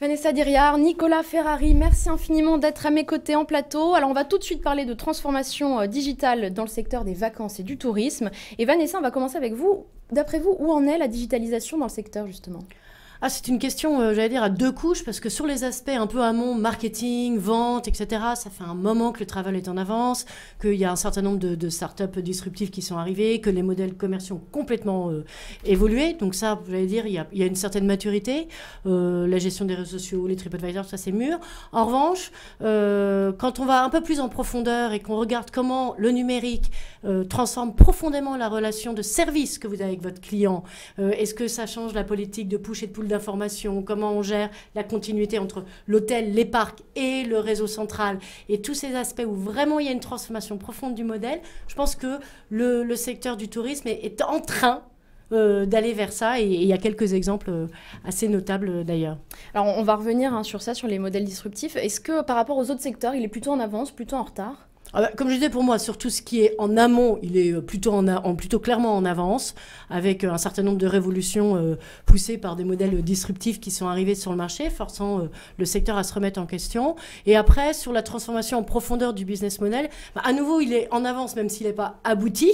Vanessa Diriard, Nicolas Ferrari, merci infiniment d'être à mes côtés en plateau. Alors on va tout de suite parler de transformation digitale dans le secteur des vacances et du tourisme. Et Vanessa, on va commencer avec vous. D'après vous, où en est la digitalisation dans le secteur justement ? C'est une question, j'allais dire, à deux couches, parce que sur les aspects un peu amont, marketing, vente, etc., ça fait un moment que le travail est en avance, qu'il y a un certain nombre de startups disruptives qui sont arrivées, que les modèles commerciaux ont complètement évolué. Donc ça, j'allais dire, il y a une certaine maturité. La gestion des réseaux sociaux, les TripAdvisor, ça c'est mûr. En revanche, quand on va un peu plus en profondeur et qu'on regarde comment le numérique transforme profondément la relation de service que vous avez avec votre client, est-ce que ça change la politique de push et de pull d'informations, comment on gère la continuité entre l'hôtel, les parcs et le réseau central, et tous ces aspects où vraiment il y a une transformation profonde du modèle, je pense que le secteur du tourisme est en train d'aller vers ça, et il y a quelques exemples assez notables d'ailleurs. Alors on va revenir sur ça, sur les modèles disruptifs. Est-ce que par rapport aux autres secteurs, il est plutôt en avance, plutôt en retard ? Comme je disais, pour moi, sur tout ce qui est en amont, il est plutôt clairement en avance, avec un certain nombre de révolutions poussées par des modèles disruptifs qui sont arrivés sur le marché, forçant le secteur à se remettre en question. Et après, sur la transformation en profondeur du business model, à nouveau, il est en avance, même s'il n'est pas abouti.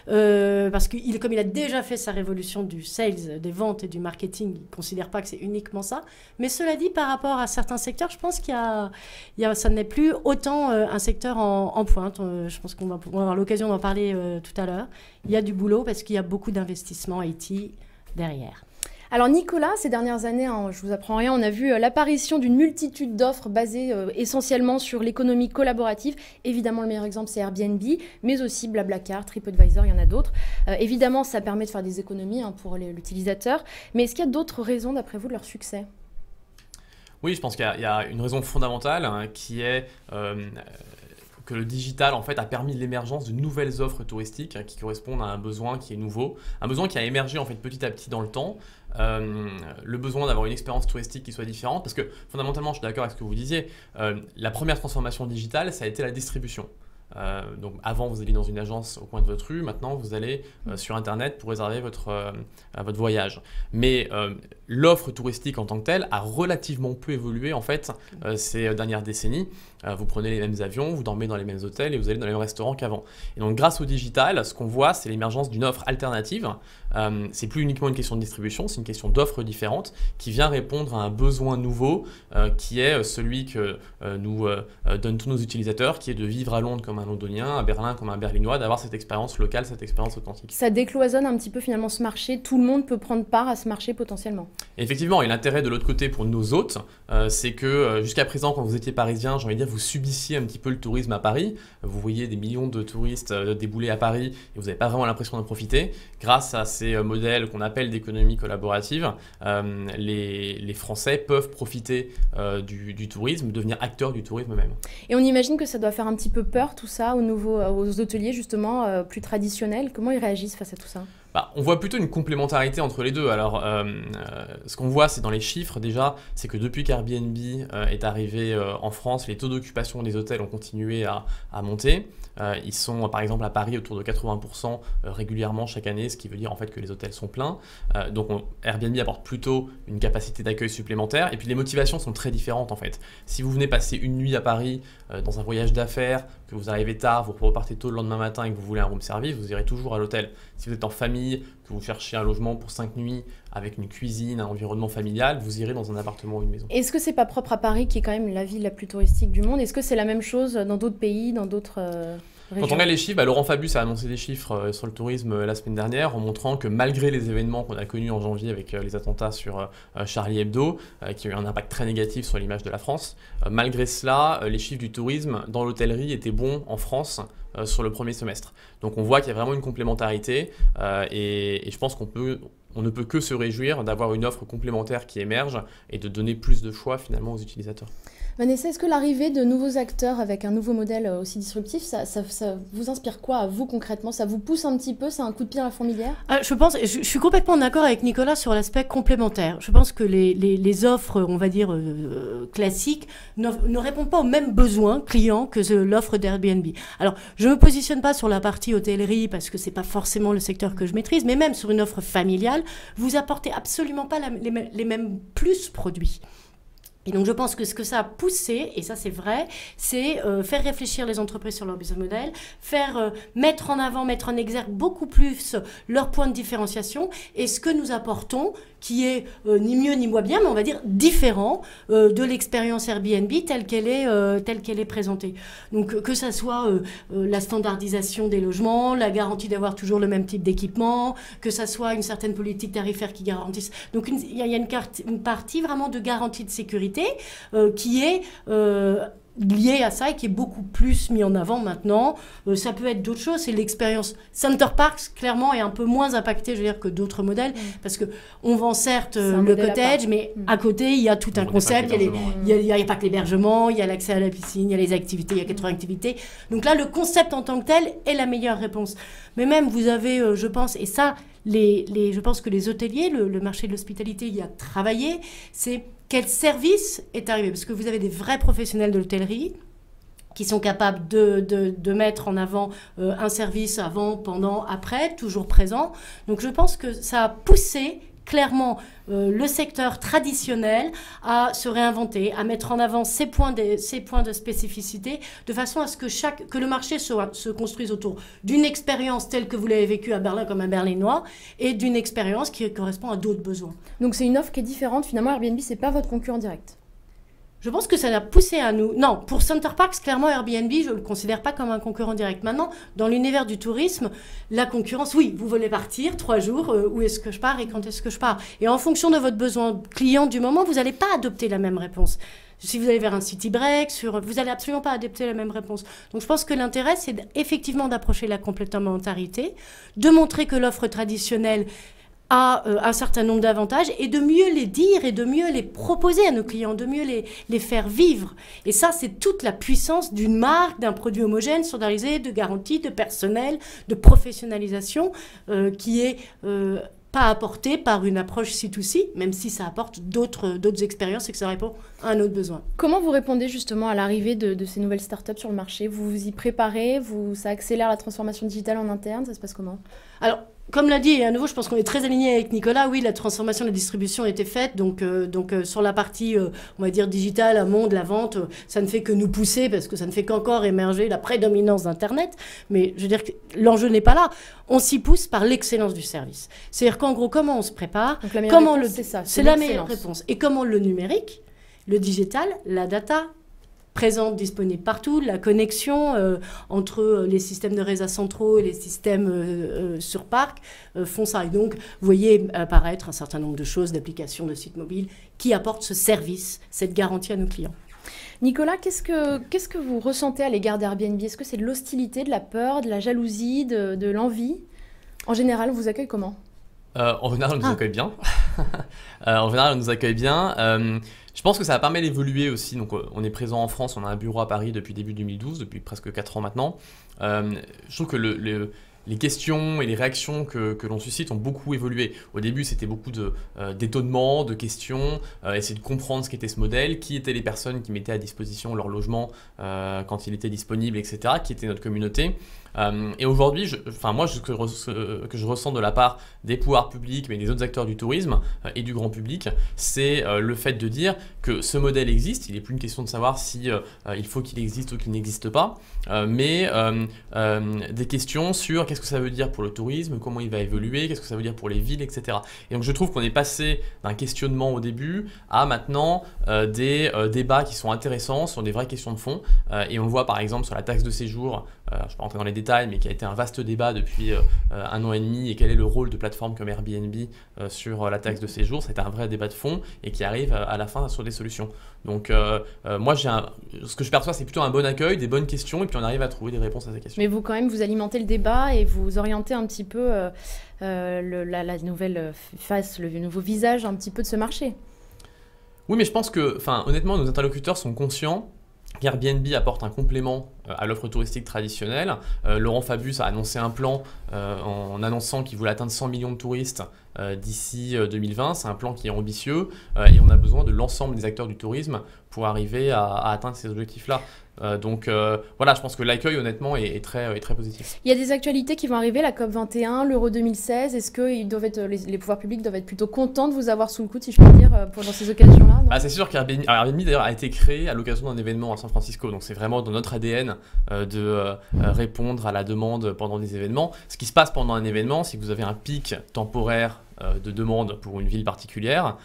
Parce que comme il a déjà fait sa révolution du sales, des ventes et du marketing, il ne considère pas que c'est uniquement ça. Mais cela dit, par rapport à certains secteurs, je pense ça n'est plus autant un secteur en pointe. Je pense qu'on va avoir l'occasion d'en parler tout à l'heure. Il y a du boulot parce qu'il y a beaucoup d'investissements IT derrière. Alors Nicolas, ces dernières années, je vous apprends rien, on a vu l'apparition d'une multitude d'offres basées essentiellement sur l'économie collaborative. Évidemment, le meilleur exemple, c'est Airbnb, mais aussi Blablacar, TripAdvisor, il y en a d'autres. Évidemment, ça permet de faire des économies pour l'utilisateur. Mais est-ce qu'il y a d'autres raisons, d'après vous, de leur succès ? Oui, je pense qu'il y a une raison fondamentale qui est que le digital en fait a permis l'émergence de nouvelles offres touristiques qui correspondent à un besoin qui est nouveau, un besoin qui a émergé en fait petit à petit dans le temps. Le besoin d'avoir une expérience touristique qui soit différente, parce que fondamentalement je suis d'accord avec ce que vous disiez, la première transformation digitale ça a été la distribution. Donc avant vous alliez dans une agence au coin de votre rue, maintenant vous allez sur internet pour réserver votre voyage. Mais l'offre touristique en tant que telle a relativement peu évolué en fait ces dernières décennies. Vous prenez les mêmes avions, vous dormez dans les mêmes hôtels et vous allez dans les mêmes restaurants qu'avant. Et donc grâce au digital, ce qu'on voit c'est l'émergence d'une offre alternative. C'est plus uniquement une question de distribution, c'est une question d'offres différentes qui vient répondre à un besoin nouveau qui est celui que nous donnent tous nos utilisateurs, qui est de vivre à Londres comme un Londonien, à Berlin comme un Berlinois, d'avoir cette expérience locale, cette expérience authentique. Ça décloisonne un petit peu finalement ce marché, tout le monde peut prendre part à ce marché potentiellement. Et effectivement, et l'intérêt de l'autre côté pour nos hôtes, c'est que jusqu'à présent quand vous étiez parisien, j'ai envie de dire, vous subissiez un petit peu le tourisme à Paris, vous voyez des millions de touristes débouler à Paris et vous n'avez pas vraiment l'impression d'en profiter. Grâce à ces modèles qu'on appelle d'économie collaborative, les Français peuvent profiter du tourisme, devenir acteurs du tourisme même. Et on imagine que ça doit faire un petit peu peur tout ça aux hôteliers justement plus traditionnels. Comment ils réagissent face à tout ça ? On voit plutôt une complémentarité entre les deux. Alors, ce qu'on voit, c'est dans les chiffres déjà, c'est que depuis qu'Airbnb est arrivé en France, les taux d'occupation des hôtels ont continué à monter. Ils sont, par exemple, à Paris autour de 80% régulièrement chaque année, ce qui veut dire en fait que les hôtels sont pleins. Donc, Airbnb apporte plutôt une capacité d'accueil supplémentaire. Et puis, les motivations sont très différentes en fait. Si vous venez passer une nuit à Paris dans un voyage d'affaires, que vous arrivez tard, vous repartez tôt le lendemain matin et que vous voulez un room service, vous irez toujours à l'hôtel. Si vous êtes en famille, que vous cherchez un logement pour 5 nuits avec une cuisine, un environnement familial, vous irez dans un appartement ou une maison. Est-ce que c'est pas propre à Paris, qui est quand même la ville la plus touristique du monde ? Est-ce que c'est la même chose dans d'autres pays, dans d'autres régions ? Quand on regarde les chiffres, Laurent Fabius a annoncé des chiffres sur le tourisme la semaine dernière en montrant que malgré les événements qu'on a connus en janvier avec les attentats sur Charlie Hebdo, qui ont eu un impact très négatif sur l'image de la France, malgré cela, les chiffres du tourisme dans l'hôtellerie étaient bons en France sur le premier semestre. Donc on voit qu'il y a vraiment une complémentarité et je pense on ne peut que se réjouir d'avoir une offre complémentaire qui émerge et de donner plus de choix finalement aux utilisateurs. Vanessa, est-ce que l'arrivée de nouveaux acteurs avec un nouveau modèle aussi disruptif, ça vous inspire quoi à vous concrètement ? Ça vous pousse un petit peu ? C'est un coup de pied à la fourmilière ? Je suis complètement d'accord avec Nicolas sur l'aspect complémentaire. Je pense que les offres, on va dire, classiques ne répondent pas aux mêmes besoins clients que l'offre d'Airbnb. Alors, je ne me positionne pas sur la partie hôtellerie parce que ce n'est pas forcément le secteur que je maîtrise, mais même sur une offre familiale, vous apportez absolument pas les mêmes plus produits. Et donc je pense que ce que ça a poussé, et ça c'est vrai, c'est faire réfléchir les entreprises sur leur business model, faire mettre en avant, mettre en exergue beaucoup plus leur point de différenciation et ce que nous apportons, qui est ni mieux ni moins bien, mais on va dire différent de l'expérience Airbnb telle qu'elle est présentée. Donc que ça soit la standardisation des logements, la garantie d'avoir toujours le même type d'équipement, que ça soit une certaine politique tarifaire qui garantisse. Donc il y a une partie vraiment de garantie de sécurité qui est lié à ça et qui est beaucoup plus mis en avant maintenant. Ça peut être d'autres choses, c'est l'expérience. Center Parcs, clairement, est un peu moins impacté, je veux dire, que d'autres modèles, parce qu'on vend certes le cottage, mais à côté, il y a tout un concept, il n'y a pas que l'hébergement, il y a l'accès à la piscine, il y a les activités, il y a 80 activités. Donc là, le concept en tant que tel est la meilleure réponse. Mais même, vous avez, je pense, et ça, je pense que les hôteliers, le marché de l'hospitalité y a travaillé, c'est quel service est arrivé. Parce que vous avez des vrais professionnels de l'hôtellerie qui sont capables de mettre en avant un service avant, pendant, après, toujours présent. Donc je pense que ça a poussé clairement le secteur traditionnel à se réinventer, à mettre en avant ses points de spécificité, de façon à ce que le marché se construise autour d'une expérience telle que vous l'avez vécue à Berlin comme un Berlinois, et d'une expérience qui correspond à d'autres besoins. Donc c'est une offre qui est différente. Finalement, Airbnb, c'est pas votre concurrent direct. Je pense que ça l'a poussé à nous. Non, pour Center Parcs, clairement, Airbnb, je ne le considère pas comme un concurrent direct. Maintenant, dans l'univers du tourisme, la concurrence, oui, vous voulez partir 3 jours, où est-ce que je pars et quand est-ce que je pars. Et en fonction de votre besoin client du moment, vous n'allez pas adopter la même réponse. Si vous allez vers un city break, vous n'allez absolument pas adopter la même réponse. Donc je pense que l'intérêt, c'est effectivement d'approcher la complémentarité, de montrer que l'offre traditionnelle a un certain nombre d'avantages et de mieux les dire et de mieux les proposer à nos clients, de mieux les faire vivre. Et ça, c'est toute la puissance d'une marque, d'un produit homogène, standardisé, de garantie, de personnel, de professionnalisation qui est pas apportée par une approche C2C, même si ça apporte d'autres expériences et que ça répond à un autre besoin. Comment vous répondez justement à l'arrivée de ces nouvelles startups sur le marché? Vous vous y préparez? Ça accélère la transformation digitale en interne? Ça se passe comment? Alors, comme l'a dit, et à nouveau, je pense qu'on est très aligné avec Nicolas. Oui, la transformation de la distribution a été faite. Donc sur la partie, on va dire, digitale, amont de la vente, ça ne fait que nous pousser parce que ça ne fait qu'encore émerger la prédominance d'Internet. Mais je veux dire que l'enjeu n'est pas là. On s'y pousse par l'excellence du service. C'est-à-dire qu'en gros, comment on se prépare, donc la meilleure réponse, c'est ça. C'est la meilleure réponse. Et comment le numérique, le digital, la data, présente, disponible partout, la connexion entre les systèmes de réseau centraux et les systèmes sur parc font ça. Et donc, vous voyez apparaître un certain nombre de choses, d'applications, de sites mobiles qui apportent ce service, cette garantie à nos clients. Nicolas, qu'est-ce que vous ressentez à l'égard d'Airbnb? Est-ce que c'est de l'hostilité, de la peur, de la jalousie, de l'envie? En général, on vous accueille comment? En général, on nous accueille bien. Je pense que ça a pas mal évolué aussi. Donc, on est présent en France, on a un bureau à Paris depuis début 2012, depuis presque 4 ans maintenant. Je trouve que les questions et les réactions que l'on suscite ont beaucoup évolué. Au début, c'était beaucoup d'étonnement, de questions, essayer de comprendre ce qu'était ce modèle, qui étaient les personnes qui mettaient à disposition leur logement quand il était disponible, etc., qui était notre communauté. Et aujourd'hui, ce que je ressens de la part des pouvoirs publics, mais des autres acteurs du tourisme et du grand public, c'est le fait de dire que ce modèle existe. Il n'est plus une question de savoir si il faut qu'il existe ou qu'il n'existe pas, mais des questions sur qu'est-ce que ça veut dire pour le tourisme, comment il va évoluer, qu'est-ce que ça veut dire pour les villes, etc. Et donc je trouve qu'on est passé d'un questionnement au début à maintenant des débats qui sont intéressants sur des vraies questions de fond. Et on le voit par exemple sur la taxe de séjour. Je ne vais pas rentrer dans les détails, mais qui a été un vaste débat depuis 1 an et demi, et quel est le rôle de plateformes comme Airbnb sur la taxe de séjour. C'est un vrai débat de fond et qui arrive à la fin sur des solutions. Donc moi, ce que je perçois, c'est plutôt un bon accueil, des bonnes questions, et puis on arrive à trouver des réponses à ces questions. Mais vous, quand même, vous alimentez le débat et vous orientez un petit peu la nouvelle face, le nouveau visage un petit peu de ce marché. Oui, mais je pense que, honnêtement, nos interlocuteurs sont conscients qu'Airbnb apporte un complément à l'offre touristique traditionnelle. Laurent Fabius a annoncé un plan en annonçant qu'il voulait atteindre 100 millions de touristes d'ici 2020. C'est un plan qui est ambitieux et on a besoin de l'ensemble des acteurs du tourisme pour arriver à atteindre ces objectifs-là. Donc voilà, je pense que l'accueil honnêtement est très positif. Il y a des actualités qui vont arriver, la COP21, l'Euro 2016. Est-ce que les pouvoirs publics doivent être plutôt contents de vous avoir sous le coude, si je puis dire, pendant ces occasions-là? C'est sûr qu'Airbnb d'ailleurs a été créé à l'occasion d'un événement à San Francisco, donc c'est vraiment dans notre ADN de répondre à la demande pendant des événements. Ce qui se passe pendant un événement, c'est que vous avez un pic temporaire de demande pour une ville particulière.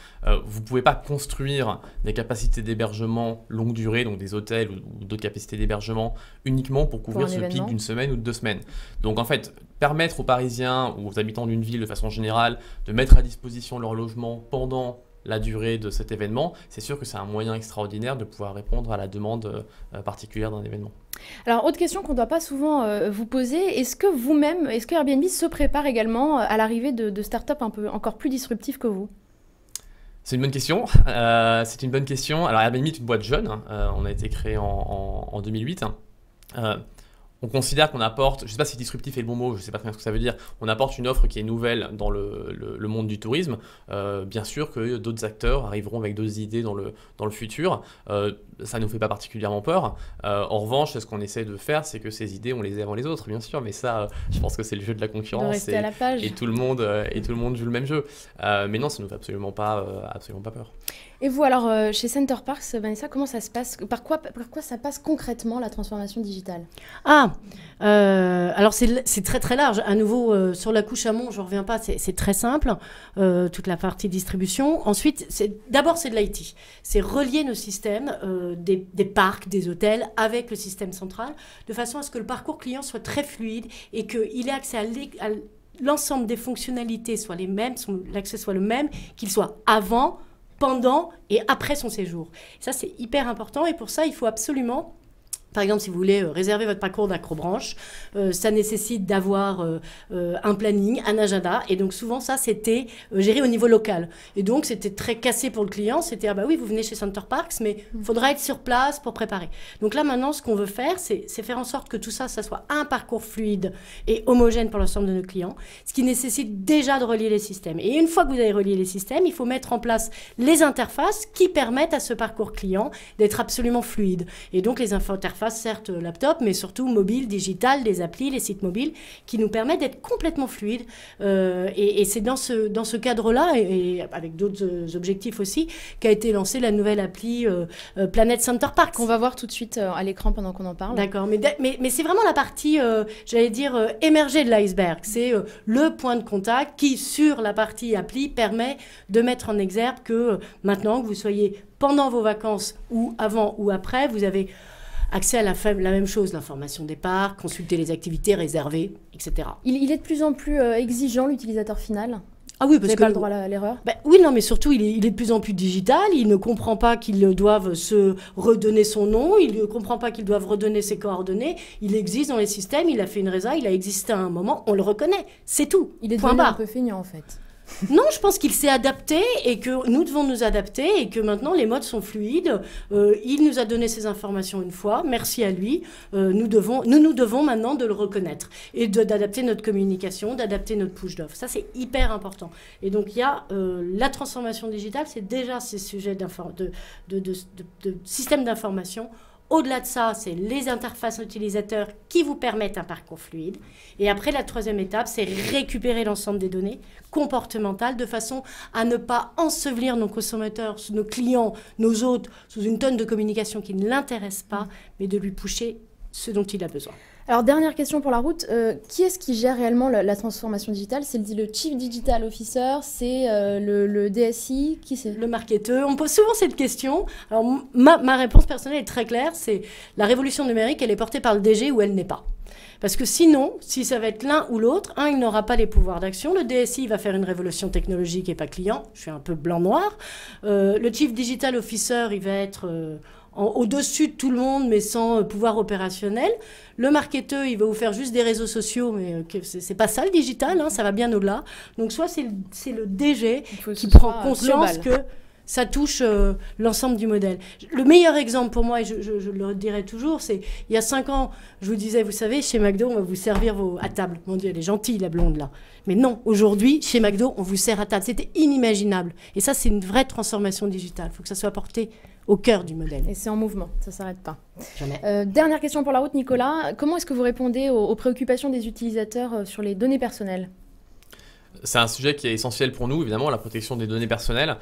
Vous ne pouvez pas construire des capacités d'hébergement longue durée, donc des hôtels ou d'autres capacités d'hébergement uniquement pour couvrir ce pic d'une semaine ou de 2 semaines. Donc en fait, permettre aux Parisiens ou aux habitants d'une ville de façon générale de mettre à disposition leur logement pendant la durée de cet événement, c'est sûr que c'est un moyen extraordinaire de pouvoir répondre à la demande particulière d'un événement. Alors, autre question qu'on ne doit pas souvent vous poser, est-ce que Airbnb se prépare également à l'arrivée de startups un peu encore plus disruptives que vous? C'est une bonne question. Alors Airbnb est une boîte jeune, on a été créé en 2008. On considère qu'on apporte, je ne sais pas si disruptif est le bon mot, je ne sais pas très bien ce que ça veut dire, on apporte une offre qui est nouvelle dans le monde du tourisme. Bien sûr que d'autres acteurs arriveront avec d'autres idées dans le futur. Ça ne nous fait pas particulièrement peur. En revanche, ce qu'on essaie de faire, c'est que ces idées, on les ait avant les autres, bien sûr. Mais ça, je pense que c'est le jeu de la concurrence. De rester à la page. Et tout le monde joue le même jeu. Mais non, ça ne nous fait absolument pas peur. Et vous, alors, chez Center Parcs, Vanessa, comment ça se passe? Par quoi ça passe concrètement, la transformation digitale? Alors c'est très très large. À nouveau, sur la couche amont, je ne reviens pas, c'est très simple, toute la partie distribution. Ensuite, d'abord, c'est de l'IT. C'est relier nos systèmes, des parcs, des hôtels, avec le système central, de façon à ce que le parcours client soit très fluide et qu'il ait accès à l'ensemble des fonctionnalités soient les mêmes, l'accès soit le même, qu'il soit avant, pendant et après son séjour. Ça, c'est hyper important et pour ça, il faut absolument... Par exemple, si vous voulez réserver votre parcours d'Acrobranche, ça nécessite d'avoir un planning, un agenda. Et donc, souvent, ça, c'était géré au niveau local. Et donc, c'était très cassé pour le client. C'était, oui, vous venez chez Center Parcs, mais il faudra être sur place pour préparer. Donc là, maintenant, ce qu'on veut faire, c'est faire en sorte que tout ça, ça soit un parcours fluide et homogène pour l'ensemble de nos clients, ce qui nécessite déjà de relier les systèmes. Et une fois que vous avez relié les systèmes, il faut mettre en place les interfaces qui permettent à ce parcours client d'être absolument fluide. Et donc, les interfaces, certes laptop, mais surtout mobile, digital, les applis, les sites mobiles, qui nous permettent d'être complètement fluides. Et c'est dans ce cadre-là, et avec d'autres objectifs aussi, qu'a été lancée la nouvelle appli Planet Center Parks. Qu'on va voir tout de suite à l'écran pendant qu'on en parle. D'accord, mais c'est vraiment la partie, j'allais dire, émergée de l'iceberg. C'est le point de contact qui, sur la partie appli, permet de mettre en exergue que maintenant, que vous soyez pendant vos vacances ou avant ou après, vous avez accès à la même chose, l'information des parcs, consulter les activités réservées, etc. Il est de plus en plus exigeant, l'utilisateur final? Ah oui, parce vous n'avez que pas le droit à l'erreur? Oui, non, mais surtout, il est de plus en plus digital. Il ne comprend pas qu'ils doivent se redonner son nom. Il ne comprend pas qu'ils doivent redonner ses coordonnées. Il existe dans les systèmes. Il a fait une résa. Il a existé à un moment. On le reconnaît. C'est tout. Il est devenu un peu feignant, en fait. Non, je pense qu'il s'est adapté et que nous devons nous adapter et que maintenant les modes sont fluides. Il nous a donné ces informations une fois, merci à lui. Nous devons maintenant de le reconnaître et d'adapter notre communication, d'adapter notre push d'offre. Ça, c'est hyper important. Et donc, il y a la transformation digitale, c'est déjà ces sujets de système d'information. Au-delà de ça, c'est les interfaces utilisateurs qui vous permettent un parcours fluide. Et après, la troisième étape, c'est récupérer l'ensemble des données comportementales de façon à ne pas ensevelir nos consommateurs, nos clients, nos hôtes, sous une tonne de communication qui ne l'intéresse pas, mais de lui pusher ce dont il a besoin. Alors, dernière question pour la route. Qui est-ce qui gère réellement la transformation digitale? C'est le Chief Digital Officer? C'est le DSI? Qui c'est? Le marketeur. On me pose souvent cette question. Alors, ma réponse personnelle est très claire. C'est la révolution numérique, elle est portée par le DG ou elle n'est pas. Parce que sinon, si ça va être l'un ou l'autre, il n'aura pas les pouvoirs d'action. Le DSI va faire une révolution technologique et pas client. Je suis un peu blanc-noir. Le Chief Digital Officer, il va être... au-dessus de tout le monde, mais sans pouvoir opérationnel. Le marketeur, il va vous faire juste des réseaux sociaux, mais c'est pas ça le digital, ça va bien au-delà. Donc soit c'est le DG qui prend conscience que ça touche l'ensemble du modèle. Le meilleur exemple pour moi, et je le dirai toujours, c'est il y a 5 ans, je vous disais, vous savez, chez McDo, on va vous servir à table. Mon Dieu, elle est gentille, la blonde, là. Mais non, aujourd'hui, chez McDo, on vous sert à table. C'était inimaginable. Et ça, c'est une vraie transformation digitale. Il faut que ça soit porté au cœur du modèle. Et c'est en mouvement, ça ne s'arrête pas. Jamais. Dernière question pour la route, Nicolas. Comment est-ce que vous répondez aux préoccupations des utilisateurs sur les données personnelles ? C'est un sujet qui est essentiel pour nous, évidemment, la protection des données personnelles.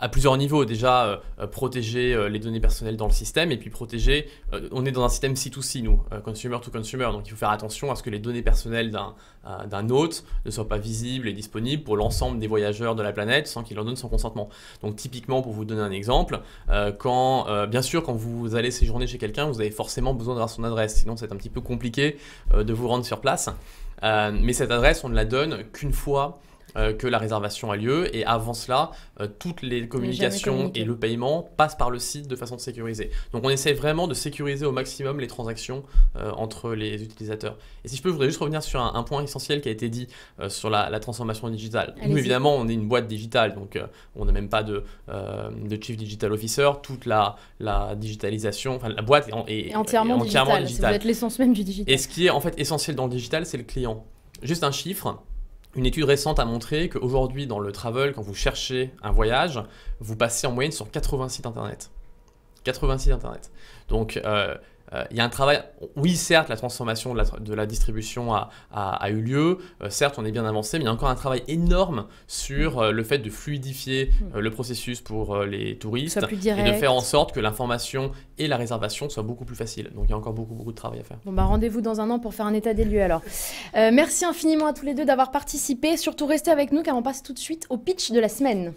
À plusieurs niveaux, déjà protéger les données personnelles dans le système et puis protéger, on est dans un système C2C nous, consumer to consumer, donc il faut faire attention à ce que les données personnelles d'un hôte ne soient pas visibles et disponibles pour l'ensemble des voyageurs de la planète sans qu'il en donne son consentement. Donc typiquement, pour vous donner un exemple, bien sûr quand vous allez séjourner chez quelqu'un, vous avez forcément besoin d'avoir son adresse, sinon c'est un petit peu compliqué de vous rendre sur place. Mais cette adresse, on ne la donne qu'une fois que la réservation a lieu, et avant cela, toutes les communications et le paiement passent par le site de façon sécurisée. Donc on essaie vraiment de sécuriser au maximum les transactions entre les utilisateurs. Et si je peux, je voudrais juste revenir sur un point essentiel qui a été dit sur la transformation digitale. Nous évidemment, on est une boîte digitale, donc on n'a même pas de Chief Digital Officer. Toute la digitalisation, enfin la boîte est entièrement digitale. Vous êtes l'essence même du digital. Et ce qui est en fait essentiel dans le digital, c'est le client. Juste un chiffre. Une étude récente a montré qu'aujourd'hui, dans le travel, quand vous cherchez un voyage, vous passez en moyenne sur 80 sites internet. 80 sites internet. Donc, il y a un travail. Oui, certes, la transformation de la distribution a eu lieu. Certes, on est bien avancé, mais il y a encore un travail énorme sur le fait de fluidifier le processus pour les touristes et de faire en sorte que l'information et la réservation soient beaucoup plus faciles. Donc, il y a encore beaucoup de travail à faire. Bon, rendez-vous dans un an pour faire un état des lieux alors. Merci infiniment à tous les deux d'avoir participé. Surtout, restez avec nous car on passe tout de suite au pitch de la semaine.